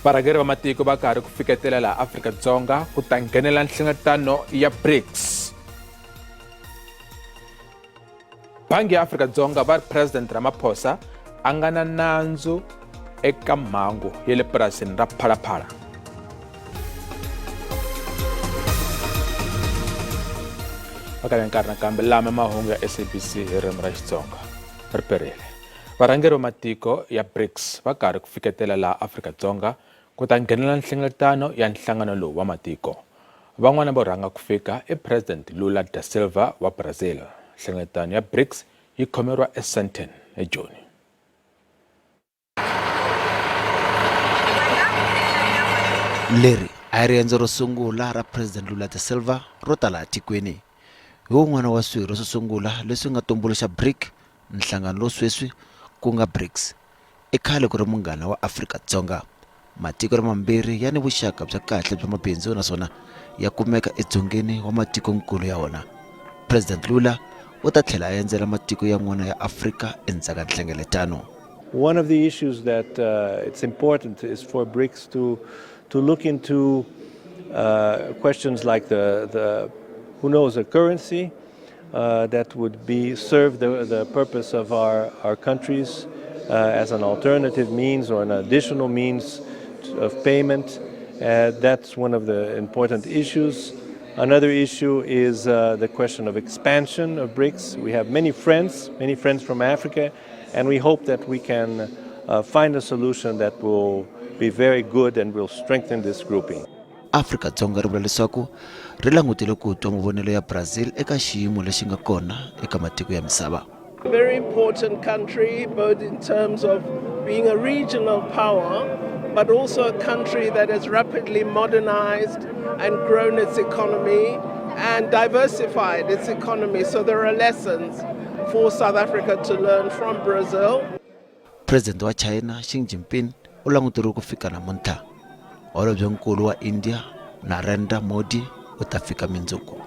Varhangeri va matiko va karhi ku fiketelela laha Afrika-Dzonga ku ta nghenela nhlengeletano ya BRICS. Bangi ya Afrika-Dzonga va President Ramaphosa a nga na nandzu eka Mahungu ya le purasini ra Phalaphala. Eka nkarhi nakambe lama mahungu ya SABC hi ririmi ra Xitsonga ri perile. Varhangeri va matiko ya BRICS va karhi ku fiketela laha Afrika-Dzonga ku ta nghenela nhlengeletano ya nhlangano lowu wa matiko. Van'wana vo rhanga ku fika i President Lula da Silva wa Brazil. Nhlengeletano ya BRICS yi khomeriwa eSandton eJoni. Leri a ri rendzo ro sungula ra President Lula da Silva ro tala tikweni. Hi wun'wana wa swirho swo sungula leswi nga tumbuluxa BRIC, nhlangano lowu sweswi ku nga BRICS. I khale ku ri munghana wa Afrika-Dzonga. Matiko ra mambirhi ya ni vuxaka bya kahle bya mabindzu naswona ya kumeka edzongeni wa matikonkulu ya wona. President Lula u ta tlhela a endzela matiko yan'wana ya Afrika endzhaku ka nhlengeletano. One of the issues that it's important is for BRICS to look into questions like the who knows, a currency that would serve the purpose of our countries as an alternative means or an additional means of payment. That's one of the important issues. Another issue is the question of expansion of BRICS. We have many friends from Africa, and we hope that we can find a solution that will be very good and will strengthen this grouping. Afrika-Dzonga ri vula leswaku ri langutile ku twa mavonelo ya Brazil eka xiyimo lexi nga kona eka matiko ya misava. A very important country, both in terms of being a regional power, but also a country that has rapidly modernized and grown its economy and diversified its economy. So there are lessons for South Africa to learn from Brazil. President wa China Xi Jinping u langutile ku fika namuntlha. Holobye nkulu wa India Narendra Modi u ta fika mindzuku.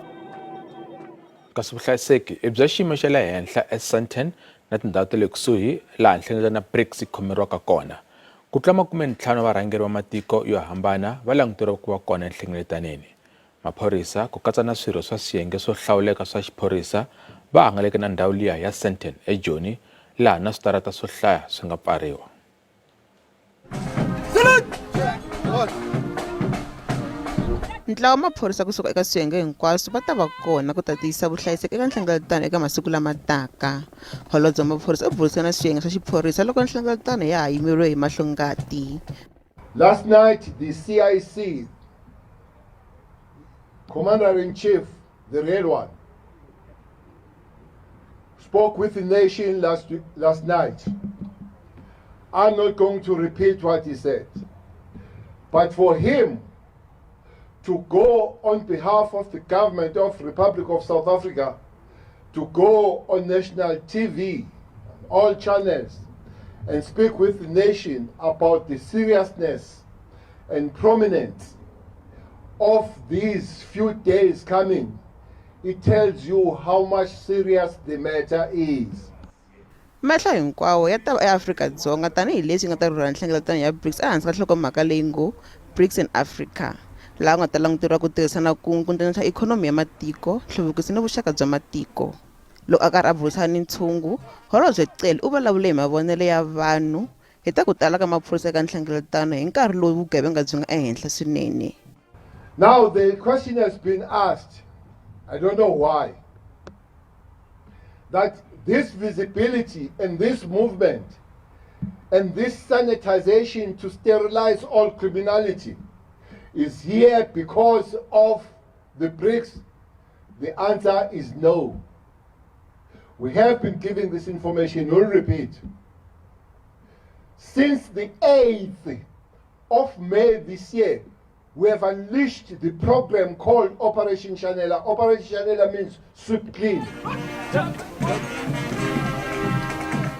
Kasi vuhlayiseki i bya xiyimo xa le henhla eSandton na tindhawu ta le kusuhi laha nhlengeletano ya BRICS yi khomeriwaka kona. Ku tlula 50 varhangeri va matiko yo hambana va languteriwa ku va kona enhlengeletaneni. Maphorisa ku katsa na swirho swa swiyenge swo hlawuleka swa xiphorisa va hangaleke na ndhawu liya ya Sandton eJoni laha na switarata swo hlaya swi nga pfariwa. Ntlawa wa maphorisa kusuka eka swiyenge hinkwaswo va ta va kona ku ta tiyisa vuhlayiseki eka nhlengeletano eka masiku lama taka. Holobye wa maphorisa u burisana na swiyenge swa xiphorisa loko nhlengeletano ya ha yimeriwe hi mahlongati. Last night, the CIC, Commander-in-Chief, the Red One, spoke with the nation last night. I'm not going to repeat what he said, but for him to go on behalf of the government of the Republic of South Africa, to go on national TV, all channels, and speak with the nation about the seriousness and prominence of these few days coming, it tells you how much serious the matter is. Mahlo hinkwawo ya ta va eAfrika-Dzonga tanihi leswi nga ta rhurha nhlengeletano ya BRICS ehansi ka nhlokomhaka leyi ngo BRICS in Africa, laha nga ta languteriwa ku tirhisana kun'we ku ndlandlamuxa ikhonomi ya matiko, nhluvukiso ni vuxaka bya matiko. Loko a karhi a burisana ni ntshungu, Holobye Cele u vulavule hi mavonelo ya vanhu hi ta ku tala ka maphorisa eka nhlengeletano hi nkarhi lowu vugevenga byi nga ehenhla swinene. Now the question has been asked, I don't know why, that this visibility and this movement and this sanitization to sterilize all criminality is here because of the BRICS. The answer is no. We have been giving this information, we'll repeat. Since the 8th of May this year, we have unleashed the program called Operation Chanela. Operation Chanela means sweep clean.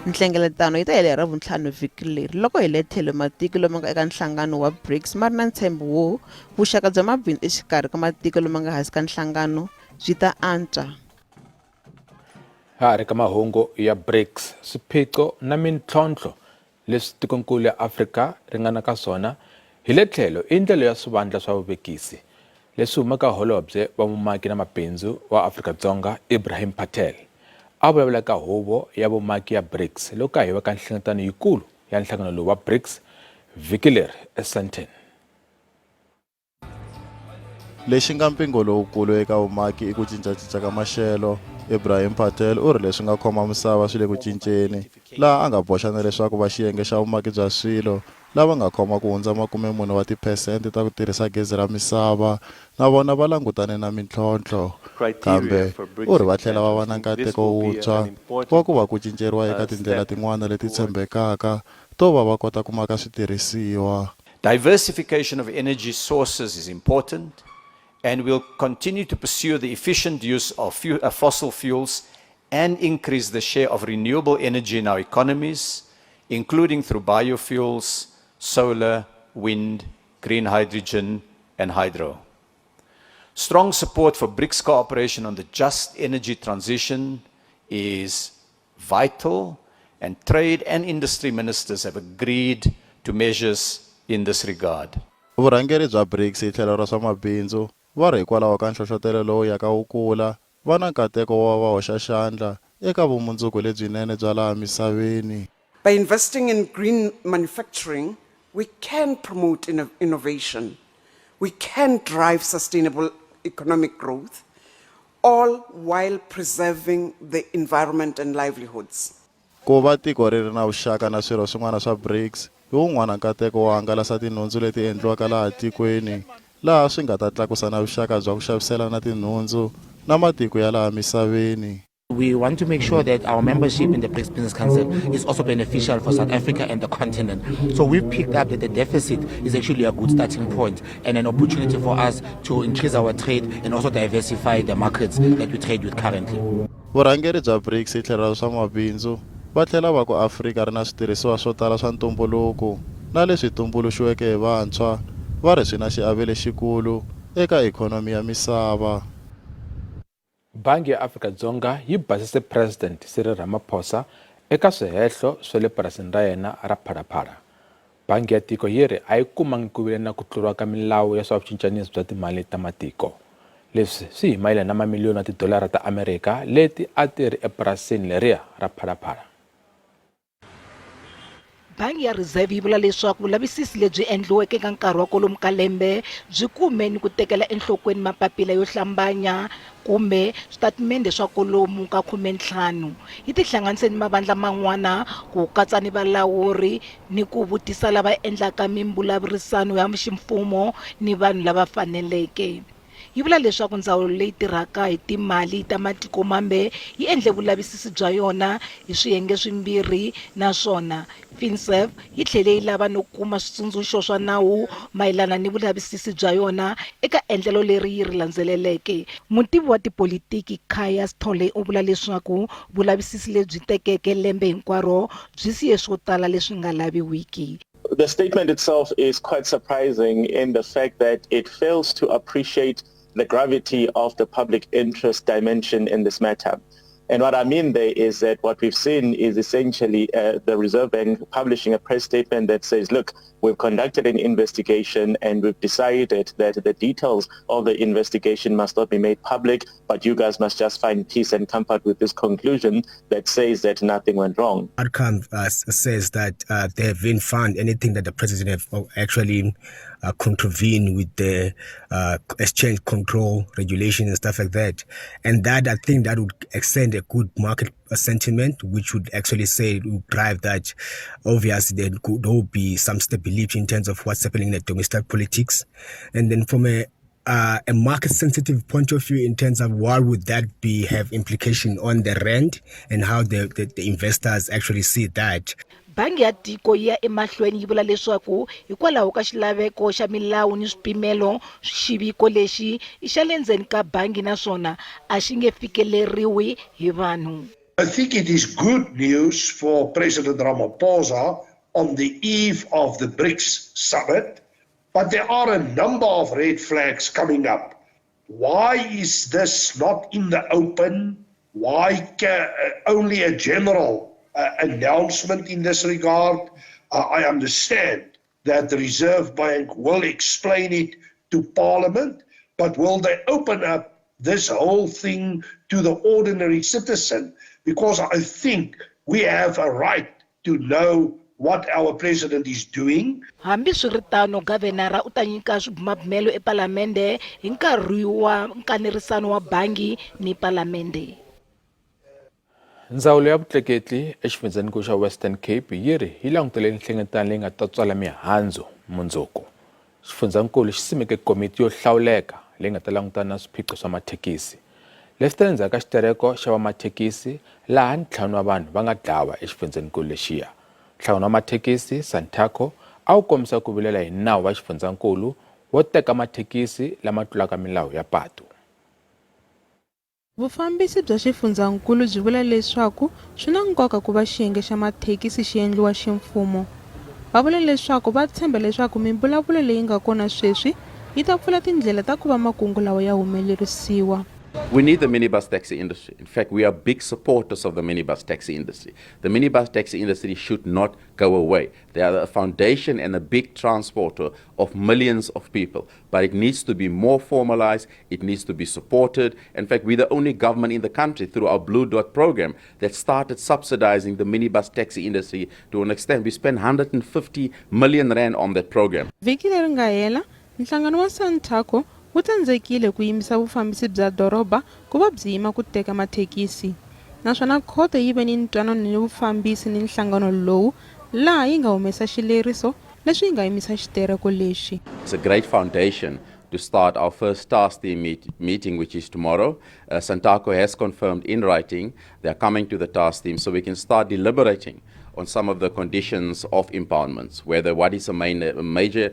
Nhlengeletano yi ta helela Ravuntlhanu vhiki leri loko hi le tlhelo matiko lama nga eka nhlangano wa BRICS ma ri na ntshembo wo vuxaka bya mabindzu exikarhi ka matiko lama nga hansi ka nhlangano byi ta antswa. Ka mahungu ya BRICS, swiphiqo na mintlhontlho leswi tikonkulu ya Afrika ri nga na ka swona Hi le tlhelo i ndlela ya swivandla swa vuvekisi leswi humaka holobye wa vumaki na mabindzu wa Afrika-Dzonga Ibrahim Patel a vulavula ka huvo ya vumaki ya BRICS loko ka hi va ka nhlengeletano yikulu ya nhlangano lowu wa BRICS vhiki leri eSandton. Lexi nga mpingo lowukulu eka vumaki i ku cincacinca ka maxelo. Ibrahim Patel u ri leswi nga khoma misava swi le ku cinceni, laha a nga boxa na leswaku va xiyenge xa vumaki bya swilo lava nga khoma ku hundza 40 wa tiphesente ta ku tirhisa gezi ra misava na vona va langutane na mintlhontlho, kambe u ri va tlhela va va na nkateko wuntshwa wa ku va ku cinceriwa eka tindlela tin'wana leti tshembekaka to va kota ku maka switirhisiwa. Diversification of energy sources is important, and we'll continue to pursue the efficient use of fossil fuels and increase the share of renewable energy in our economies, including through biofuels, solar, wind, green hydrogen, and hydro. Strong support for BRICS cooperation on the just energy transition is vital, and trade and industry ministers have agreed to measures in this regard. Vurhangeri bya BRICS hi tlhelo ra swa mabindzu va ri hikwalaho ka nhlohlotelo lowu yaka wu kula va na nkateko wa va hoxa xandla eka vumundzuku lebyinene bya laha misaveni. By investing in green manufacturing, we can promote innovation, we can drive sustainable economic growth, all while preserving the environment and livelihoods. Ku va tiko ri ri na vuxaka na swirho swin'wana swa BRICS hi wun'wana nkateko wo hangalasa tinhundzu leti endliwaka laha tikweni, laha swi nga ta tlakusa na vuxaka bya ku xaviselana tinhundzu na matiko ya laha misaveni. We want to make sure that our membership in the BRICS Business Council is also beneficial for South Africa and the continent. So we've picked up that the deficit is actually a good starting point and an opportunity for us to increase our trade and also diversify the markets that we trade with currently. Vurhangeri bya BRICS hi tlhelo ra swa mabindzu va tlhela va ku Afrika ri na switirhisiwa swo tala swa ntumbuluko na leswi tumbuluxiweke hi vantshwa va ri swi na xiave lexikulu eka ikhonomi ya misava. Bangi ya Afrika-Dzonga yi basise President Cyril Ramaphosa eka swihehlo swa le purasini ra yena ra Phalaphala. Bangi ya tiko yi ri a yi kumangi ku vile na ku tluriwa ka milawu ya swa vucincanisi bya timali ta matiko. Leswi swi hi mayelana na mamiliyoni ya tidolara ta Amerika leti a ti ri epurasini leriya ra Phalaphala. Bangi ya Reserve yi vula leswaku vulavisisi lebyi endliweke eka nkarhi wa kwalomu ka lembe byi kumeni ku tekela enhlokweni mapapila yo hlambanya kumbe switatimende swa kwalomu ka 15 yi tihlanganise ni mavandla man'wana ku katsa ni valawuri ni ku vutisa lava endlaka mimbulavurisano ya ximfumo ni vanhu lava faneleke. Yi vula leswaku ndzawulo leyi tirhaka hi timali ta matiko mambe yi endle vulavisisi bya yona hi swiyenge swimbirhi naswona FinServ yi tlhele yi lava no kuma switsundzuxo swa nawu mayelana ni vulavisisi bya yona eka endlelo leri yi ri landzeleleke. Mutivi wa tipolitiki Khaya Sithole u vula leswaku vulavisisi lebyi tekeke lembe hinkwaro byi siye swo tala leswi nga laviwiki. The statement itself is quite surprising in the fact that it fails to appreciate the gravity of the public interest dimension in this matter. And what I mean there is that what we've seen is essentially the Reserve Bank publishing a press statement that says, look, we've conducted an investigation and we've decided that the details of the investigation must not be made public, but you guys must just find peace and comfort with this conclusion that says that nothing went wrong. Outcome says that they haven't found anything that the president have actually contravene with the exchange control regulation and stuff like that. And that, I think that would extend a good market sentiment, which would actually say it would drive that obviously there will be some stability in terms of what's happening in the domestic politics. And then from a market sensitive point of view in terms of what would that be have implication on the rand and how the investors actually see that. Bangi ya tiko ya emahlweni yi vula leswaku hikwalaho ka xilaveko xa milawu ni swipimelo xiviko lexi i xa le ndzeni ka bangi naswona a xi nge fikeleriwi hi vanhu. I think it is good news for President Ramaphosa on the eve of the BRICS summit, but there are a number of red flags coming up. Why is this not in the open? Why only a general announcement in this regard? I understand that the Reserve Bank will explain it to Parliament, but will they open up this whole thing to the ordinary citizen? Because I think we have a right to know what our president is doing. Hambi swiritano gavenara u ta nyika swibumabumelo epalamende hi nkarhi wa nkanerisano wa bangi ni palamende. Ndzawulo ya vutleketli exifundzeninkulu xa Western Cape yi ri yi langutele nhlengeletano leyi nga ta tswala mihandzu mundzuku. Xifundzeninkulu xi simeke komiti yo hlawuleka leyi nga ta langutana na swiphiqo swa mathekisi. Leswi ta endzhaku ka xitereko xa vamathekisi laha ntlhanu wa vanhu va nga dlawa exifundzeninkulu lexiya. Nhlangano wa mathekisi Santaco a wu kombisa ku vilela hi nawu wa xifundzeninkulu wo teka mathekisi lama tlulaka milawu ya patu. Vufambisi bya xifundzeninkulu byi vula leswaku swi na nkoka ku va xiyenge xa mathekisi xi endliwa ximfumo. Va vula leswaku va tshemba leswaku mimbulavulo leyi nga kona sweswi yi ta pfula tindlela ta ku va makungu lawa ya humelerisiwa. We need the minibus taxi industry. In fact, we are big supporters of the minibus taxi industry. The minibus taxi industry should not go away. They are a foundation and a big transporter of millions of people. But it needs to be more formalized. It needs to be supported. In fact, we're the only government in the country through our Blue Dot program that started subsidizing the minibus taxi industry to an extent. We spent 150 million rand on that program. Vhiki leri nga hela, nhlangano wa Santaco wu tsandzekile ku yimisa vufambisi bya doroba ku va byi yima ku teka mathekisi. Naswona khoto yi ve ni ntwanano ni vufambisi ni nhlangano lowu laha yi nga humesa xileriso leswi yi nga yimisa xitereko lexi. It's a great foundation to start our first task team meeting, which is tomorrow. Santaco has confirmed in writing they are coming to the task team so we can start deliberating on some of the conditions of impoundments, whether what is a major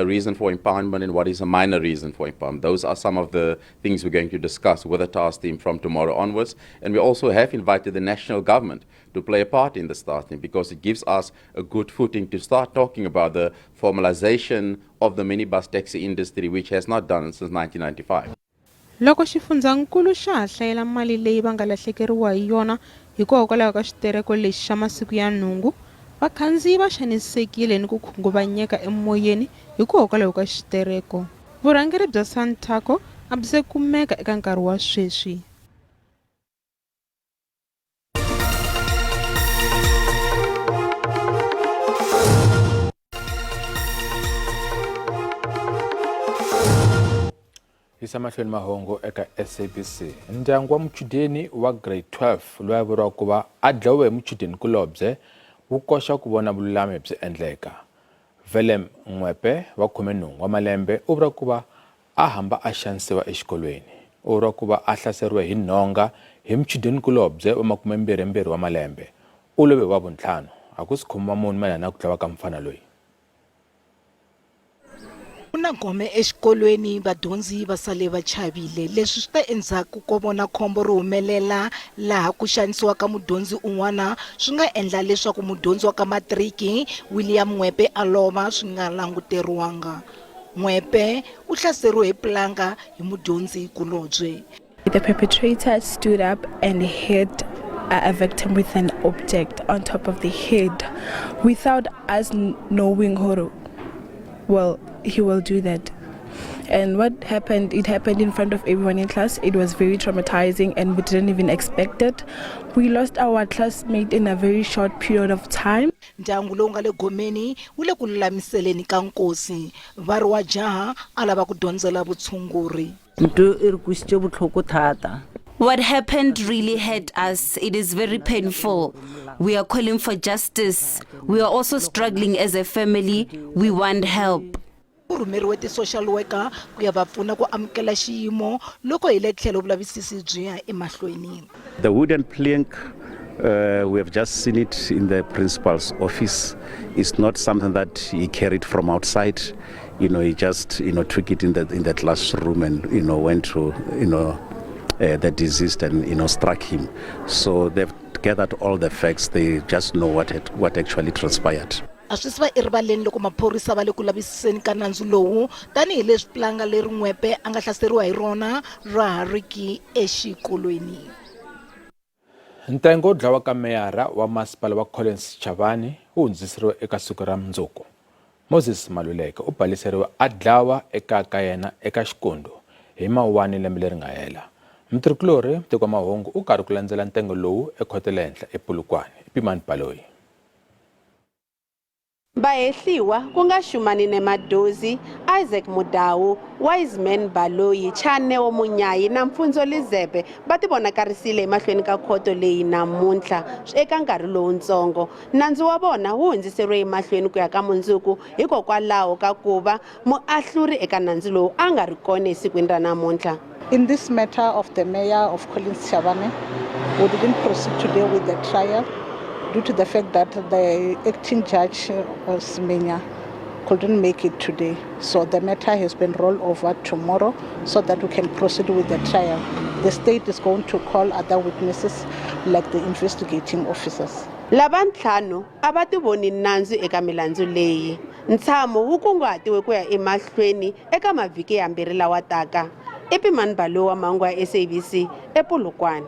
reason for impoundment and what is a minor reason for impoundment. Those are some of the things we're going to discuss with the task team from tomorrow onwards. And we also have invited the national government to play a part in this task team because it gives us a good footing to start talking about the formalization of the minibus taxi industry, which has not done since 1995. Loko xifundzeninkulu xa ha hlayela mali leyi va nga lahlekeriwa hi yona hikokwalaho ka xitereko lexi xa masiku ya nhungu, vakhandziyi va xanisekile ni ku khunguvanyeka emoyeni hikokwalaho ka xitereko. Vurhangeri bya Santaco a byi se kumeka eka nkarhi wa sweswi. Isa mahlweni Mahungu eka SABC. Ndyangu wa muchudeni wa grade 12 loyi a vuriwa ku va a dlawe hi muchudeni kulobye wu koxa ku vona vululami byi endleka. Velem Ngwepe wa 18 wa malembe u vula ku va a hamba a xanisiwa exikolweni. U vula ku va a hlaseriwe hi nhonga hi muchudeni kulobye wa 22 wa malembe. U love wa vuntlhanu. A ku si khomiwa munhu mayelana na ku dlawa ka mfana loyi. Kuna gome exikolweni vadyondzi va sale va chavile leswi swi ta endzhaku ko vona khombo ro humelela laha ku xanisiwa ka mudyondzi un'wana swi nga endla leswaku mudyondzi wa ka matriki William Ngwepe a lova swi nga languteriwanga. Ngwepe u hlaseriwe hi planga hi mudyondzi kulobye. The perpetrator stood up and hit a victim with an object on top of the head without us knowing how. Well, he will do that. And what happened, it happened in front of everyone in class. It was very traumatizing and we didn't even expect it. We lost our classmate in a very short period of time. Ndyangu lowu nga le gomeni wu le ku lulamiseleni ka nkosi. Vari wa jaha a lava ku dyondzela vutshunguri. What happened really hurt us. It is very painful. We are calling for justice. We are also struggling as a family. We want help. Urhumeriwe ti social worker ku ya va pfuna ku amukela xiyimo loko hi le tlhelo vulavisisi byi ya emahlweni. The wooden plank, we have just seen it in the principal's office. It's not something that he carried from outside. He just, took it in the classroom and, went to, the deceased and, struck him. So they've gathered all the facts. They just know what actually transpired. A swi si va erivaleni loko maphorisa va le ku lavisiseni ka nandzu lowu tanihi leswi planga leri Ngwepe a nga hlaseriwa hi rona ra ha riki exikolweni. Ntengo wo dlawa ka meyara wa masipala wa Collins Chavani wu hundziseriwe eka siku ra mundzuku. Moses Maluleka u baliseriwe a dlawa eka ka yena eka xikondo hi Mawuwani lembe leri nga hela. Mutirhikulori tiko Mahungu u karhi ku landzela ntengo lowu ekhoto le henhla ePolokwane. Pimani Baloyi. Bahehliwa ku nga Shumanine Madozi, Isaac Mudawu, Wiseman Baloyi, Chanewo Munyayi na Mfunzo Lizebe va tivonakarisile emahlweni ka khoto leyi namuntlha eka nkarhi lowutsongo. Nandzu wa vona wu hundziseriwe emahlweni ku ya ka mundzuku hikokwalaho ka ku va muahluri eka nandzu lowu a nga ri kona esikwini ra namuntlha. In this matter of the mayor of Collins Chavane, we didn't proceed today with the trial due to the fact that the acting judge, Smenya, couldn't make it today. So the matter has been rolled over tomorrow so that we can proceed with the trial. The state is going to call other witnesses like the investigating officers. Lava ntlhanu a va tivoni nandzu eka milandzu leyi. Ntshamo wu kunguhatiwe ku ya emahlweni eka mavhiki yambirhi lawa taka. Pimani Baloyi wa Mahungu ya SABC ePolokwane.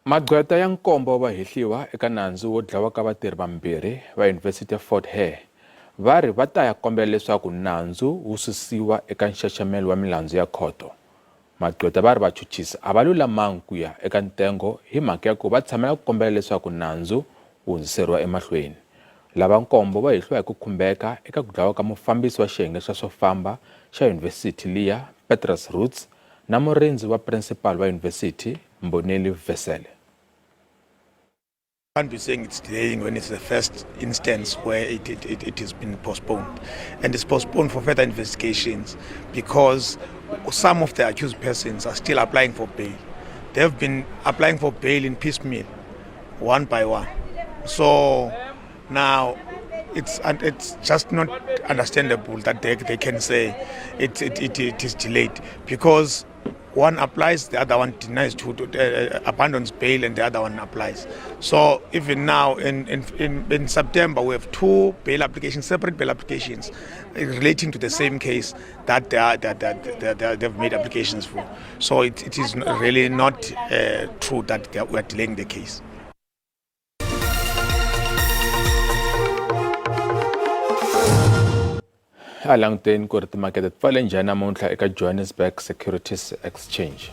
Magqweta ya nkombo va hehliwa eka nandzu wo dlawa ka vatirhi vambirhi va University of Fort Hare. Vari va ta ya kombela leswaku nandzu wu susiwa eka nxaxamelo wa milandzu ya khoto. Magqweta vari vachuchisi a va lulamangi ku ya eka ntengo hi mhaka ya ku va tshamela ku kombela leswaku nandzu wu hundziseriwa emahlweni. Lava nkombo va hehliwa hi ku khumbeka eka ku dlawa ka mufambisi wa xiyenge swa swo famba xa yunivhesiti liya Petrus Roots na murinzi wa principal wa yunivhesiti Mboneli Vesele. I can't be saying it's delaying when it's the first instance where it has been postponed. And it's postponed for further investigations because some of the accused persons are still applying for bail. They have been applying for bail in piecemeal, one by one. So now it's just not understandable that they can say it is delayed because one applies, the other one denies to abandons bail, and the other one applies. So even now in September we have two bail applications, separate bail applications relating to the same case that they've made applications for. So it is really not true that we are delaying the case. Alangten ku ri timakete ti pfale njhani namuntlha eka Johannesburg Securities Exchange.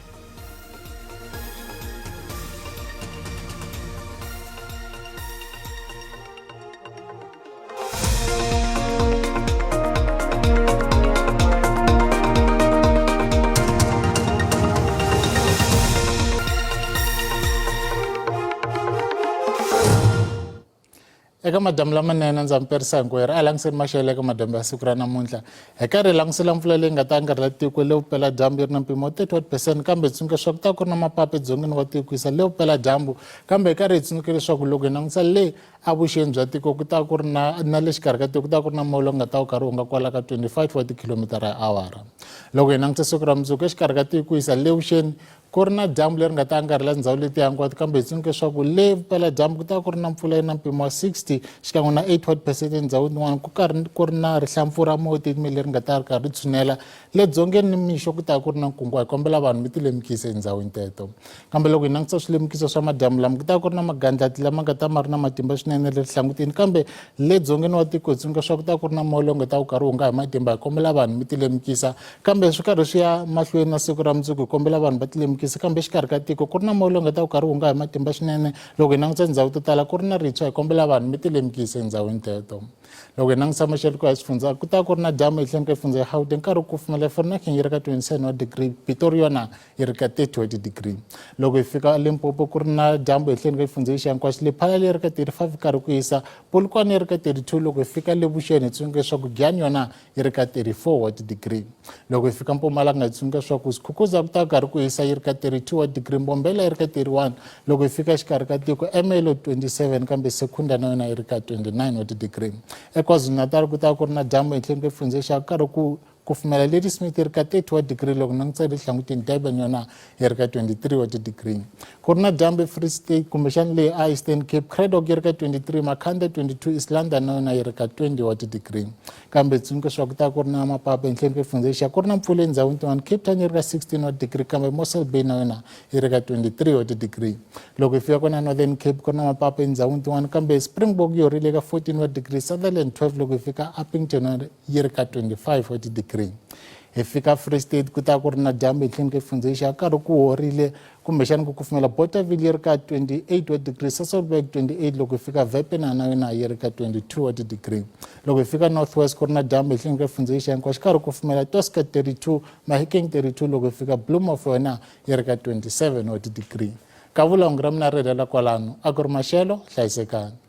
eka madamu lamanene ndza mperisa hinkwerhu a langiseni maxelo eka madamu ya siku ra namuntlha hi karhi hi langisela mpfula leyi nga ta angarhela tiko le vupela dyambu yi ri na mpimo wa 31% kambe hi tsundzuka swa ku ta ku ri na mapapa edzongeni wa tiko yisa le vupela dyambu kambe hi karhi hi tsundzuka leswaku loko hi langutisa le avuxeni bya tiko ku ta ku ri na le xikarhi ka tiko ku ta ku ri na moya nga ta wu karhi wu nga kwala ka 25 wa tikhilomitara hi awara. Loko hi langutisa siku ra mundzuku exikarhi ka tiko yisa le vuxeni ku ri na dyambu leri nga ta angarhela ndhawu leti hinkwato kambe hi tsundzuka leswaku le vupela dyambu ku ta ku ri na mpfula yi na mpimo wa 60 xikan'we na 8% endhawini yin'wana ku ri na rihlampfu ra moya titimile leri nga ta ri karhi ri tshunela le dzongeni ni mixo ku ta ku ri na nkunguha hi kombela vanhu mi ti lemukisa endhawini teto. Kambe loko hi langutisa swilemukiso swa madyambu lama ku ta ku ri na magandlati lama nga ta ma ri na matimba swinene le rihlangutini kambe le dzongeni wa tiko hi tsundzuka swa ku ta ku ri na moya lowu nga ta wu karhi wu nga hi matimba hi kombela vanhu mi ti lemukisa kambe swi karhi swi ya mahlweni na siku ra mundzuku hi kombela vanhu va ti lemukisa kambe xikarhi ka tiko ku ri na moya lowu nga ta wu karhi wu nga hi matimba swinene loko hi langutisa ndhawu to tala ku ri na rintshwa hi kombela vanhu mi ti lemukisa endhawini teto. Loko hi langutisa maxelo ku ya swifundza ku ta ku ri na dyambu ehenhleni ka xifundza ya Gauteng nkarhi ku kufumela Vereeniging yi ri ka 27 wa degree Pretoria yona yi ri ka 30 wa degree. Loko hi fika Limpopo ku ri na dyambu ehenhleni ka xifundza lexi hinkwaxo Lephala leri ka 35 karhi ku hisa Polokwane yi ri ka 32 loko hi fika le vuxeni hi tsundzuka leswaku Giyani yona yi ri ka 34 wa degree. Loko hi fika Mpumalanga hi tsundzuka leswaku Skukuza ku ta karhi ku hisa yi ri ka 32 wa degree Mbombela yi ri ka 31 loko hi fika xikarhi ka tiko Ermelo 27 kambe Secunda na yona yi ri ka 29 wa degree. KwaZulu-Natal ku ta ku ri na dyambu ehenhleni ka xifundza xa karhi ku kufumela Ladysmith yi ri ka 30 wa degree loko ni ntsari hlangutini Durban yona yi ri ka 23 wa degree ku ri na dyambu Free State kumbexana leyi a Eastern Cape Craddock yi ri ka 23 Makhanda 22 East London na yona yi ri ka 20 wa degree kambe tsundzuka swa ku ta ku ri na mapapa ehenhleni ka Foundation ku ri na mpfula endhawini tin'wana Cape Town yi ri ka 16 wa degree kambe Mossel Bay na yona yi ri ka 23 wa degree loko hi fika kona Northern Cape ku ri na mapapa endhawini tin'wana kambe Springbok yi horile ka 14 wa degree Sutherland 12 loko hi fika Uppington yi ri ka 25 wa degree hi fika Free State ku ta ku ri na dyambu ehenhleni ka Foundation karhi ku horile kumbexana ku kufumela Bothaville yi ri ka 28 wa degree Sasolburg 28 loko hi fika Vepena na yona yi ri ka 22 wa degree loko hi fika Northwest ku ri na dyambu ehenhleni ka Foundation hinkwaxo karhi ku kufumela Tosca 32 Mahikeng 32 loko hi fika Bloemhof yona yi ri ka 27 wa degree ka vulawuri ra mina ri helela kwalano a ku ri Maxelo hlayisekani